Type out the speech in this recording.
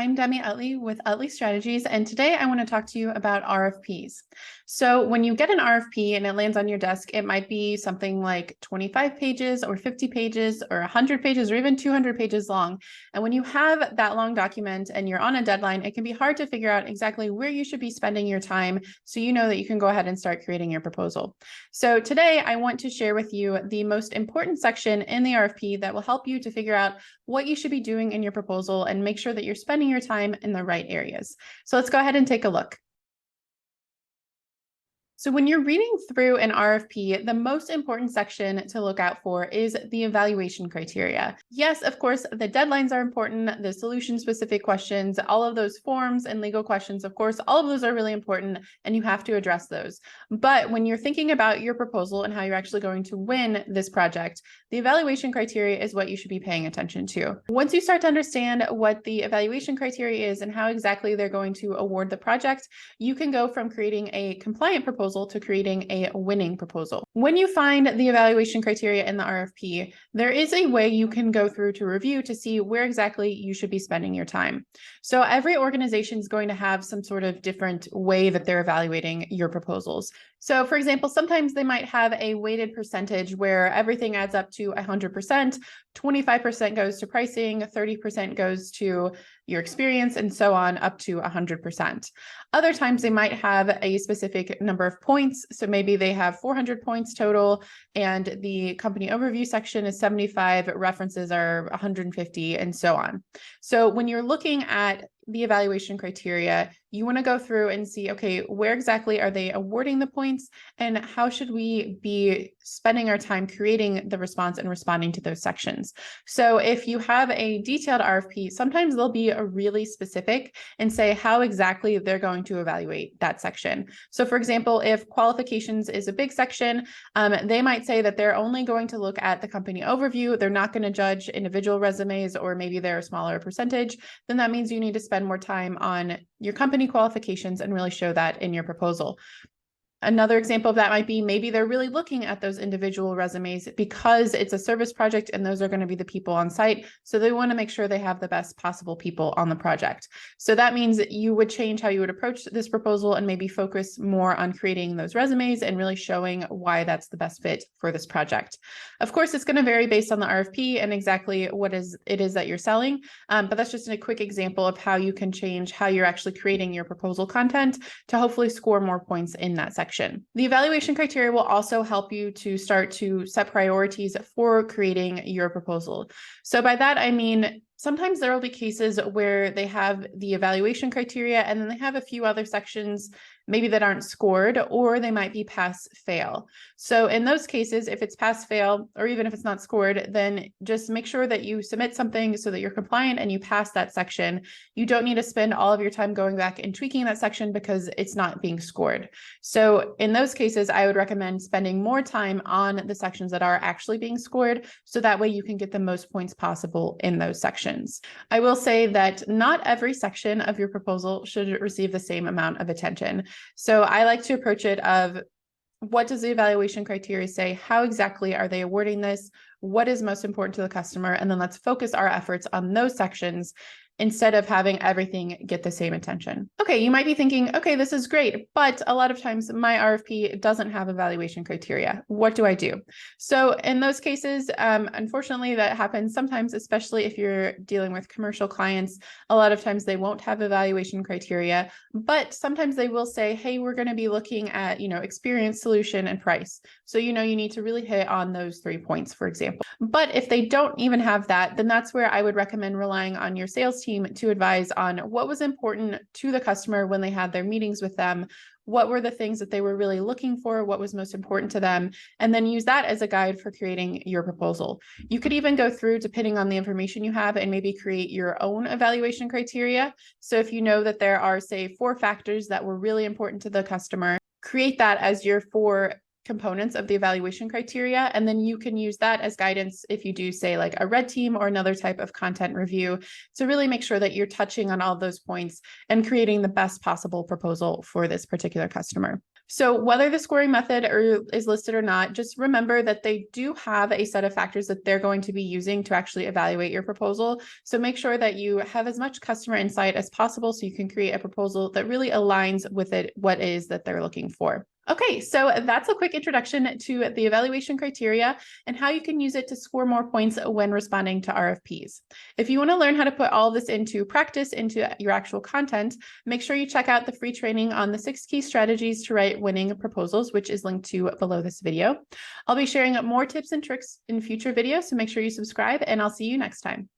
I'm Demi Utley with Utley Strategies, and today I want to talk to you about RFPs. So when you get an RFP and it lands on your desk, it might be something like 25 pages or 50 pages or 100 pages or even 200 pages long. And when you have that long document and you're on a deadline, it can be hard to figure out exactly where you should be spending your time so you know that you can go ahead and start creating your proposal. So today I want to share with you the most important section in the RFP that will help you to figure out what you should be doing in your proposal and make sure that you're spending your time in the right areas. So let's go ahead and take a look. So when you're reading through an RFP, the most important section to look out for is the evaluation criteria. Yes, of course, the deadlines are important, the solution-specific questions, all of those forms and legal questions, of course, all of those are really important and you have to address those. But when you're thinking about your proposal and how you're actually going to win this project, the evaluation criteria is what you should be paying attention to. Once you start to understand what the evaluation criteria is and how exactly they're going to award the project, you can go from creating a compliant proposal to creating a winning proposal. When you find the evaluation criteria in the RFP, there is a way you can go through to review to see where exactly you should be spending your time. So every organization is going to have some sort of different way that they're evaluating your proposals. So for example, sometimes they might have a weighted percentage where everything adds up to 100%, 25% goes to pricing, 30% goes to your experience, and so on up to 100%. Other times they might have a specific number of points. So maybe they have 400 points total and the company overview section is 75, references are 150, and so on. So when you're looking at the evaluation criteria, you want to go through and see, okay, where exactly are they awarding the points and how should we be spending our time creating the response and responding to those sections. So if you have a detailed RFP, sometimes they'll be a really specific and say how exactly they're going to evaluate that section. So for example, if qualifications is a big section, they might say that they're only going to look at the company overview. They're not going to judge individual resumes, or maybe they're a smaller percentage. Then that means you need to spend more time on your company qualifications and really show that in your proposal. Another example of that might be maybe they're really looking at those individual resumes because it's a service project and those are going to be the people on site. So they want to make sure they have the best possible people on the project. So that means that you would change how you would approach this proposal and maybe focus more on creating those resumes and really showing why that's the best fit for this project. Of course, it's going to vary based on the RFP and exactly what it is that you're selling. But that's just a quick example of how you can change how you're actually creating your proposal content to hopefully score more points in that section. The evaluation criteria will also help you to start to set priorities for creating your proposal. So by that, I mean, sometimes there will be cases where they have the evaluation criteria and then they have a few other sections maybe that aren't scored, or they might be pass fail. So in those cases, if it's pass fail, or even if it's not scored, then just make sure that you submit something so that you're compliant and you pass that section. You don't need to spend all of your time going back and tweaking that section because it's not being scored. So in those cases, I would recommend spending more time on the sections that are actually being scored, so that way you can get the most points possible in those sections. I will say that not every section of your proposal should receive the same amount of attention. So I like to approach it of, what does the evaluation criteria say? How exactly are they awarding this? What is most important to the customer? And then let's focus our efforts on those sections instead of having everything get the same attention. Okay, you might be thinking, okay, this is great, but a lot of times my RFP doesn't have evaluation criteria. What do I do? So in those cases, unfortunately, that happens sometimes, especially if you're dealing with commercial clients. A lot of times they won't have evaluation criteria, but sometimes they will say, hey, we're going to be looking at, experience, solution, and price. So, you need to really hit on those 3 points, for example. But if they don't even have that, then that's where I would recommend relying on your sales team to advise on what was important to the customer when they had their meetings with them, what were the things that they were really looking for, what was most important to them, and then use that as a guide for creating your proposal. You could even go through, depending on the information you have, and maybe create your own evaluation criteria. So if you know that there are, say, 4 factors that were really important to the customer, create that as your 4 components of the evaluation criteria, and then you can use that as guidance if you do, say, like a red team or another type of content review, to really make sure that you're touching on all those points and creating the best possible proposal for this particular customer. So whether the scoring method is listed or not, just remember that they do have a set of factors that they're going to be using to actually evaluate your proposal. So make sure that you have as much customer insight as possible so you can create a proposal that really aligns with what it is that they're looking for. Okay, so that's a quick introduction to the evaluation criteria and how you can use it to score more points when responding to RFPs. If you want to learn how to put all this into practice, into your actual content, make sure you check out the free training on the 6 key strategies to write winning proposals, which is linked to below this video. I'll be sharing more tips and tricks in future videos, so make sure you subscribe, and I'll see you next time.